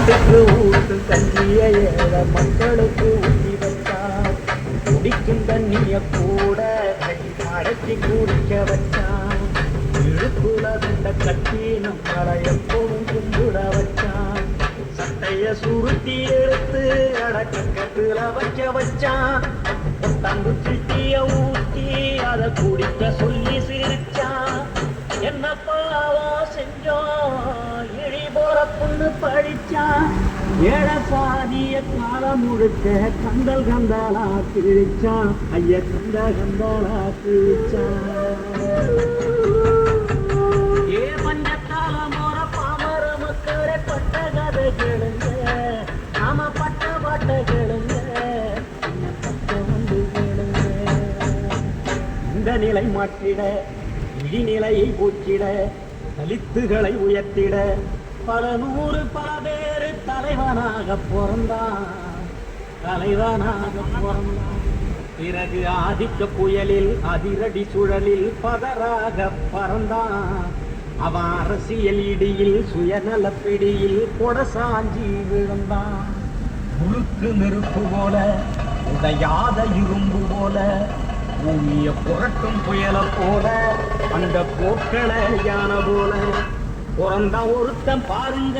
வீட்டுக்கு ஊட்டு தண்ணிய ஏழை மக்களுக்கு ஊட்டி வச்சான். குடிக்கும் தண்ணிய கூட கை மடக்கி குடிக்க வச்சான். இழுப்புல தண்ட கட்டி நம்மளை எப்போதும் கும்பிட வச்சான். சட்டைய சுருட்டி எடுத்து அடக்கத்துல வைக்க வச்சான். தங்கு சிட்டிய ஊட்டி அதை குடிக்க சொல்லி சிரிச்சான். என்ன பாவா செஞ்சோம் இழி போற பொண்ணு படிச்சான். ஏழை சாதிய காலம் முழுக்க கந்தல் கந்தாலா கிழிச்சான். ஐய கந்த கந்தாலா கிழிச்சான். ஏ பஞ்சத்தால மோர பாமர மக்களே பட்ட கதை கேளுங்க. நாம பட்ட பாட்ட கேளுங்க. இந்த நிலை மாற்றிட இழிநிலையை போக்கிட தலித்துகளை உயர்த்திட பல நூறு பல பேரு தலைவனாக பிறந்தான். பிறகு ஆதிக்க புயலில் அதிரடி சுழலில் பதராக பறந்தான். அவன் அரசியல் இடியில் சுயநல பிடியில் கொடசாஞ்சி விழுந்தான். முழுக்கு நெருப்பு போல உடையாத இரும்பு போல பூமிய புரட்டும் புயல போல அந்த போக்களை யான போல பிறந்த ஒருத்தன் பாருங்க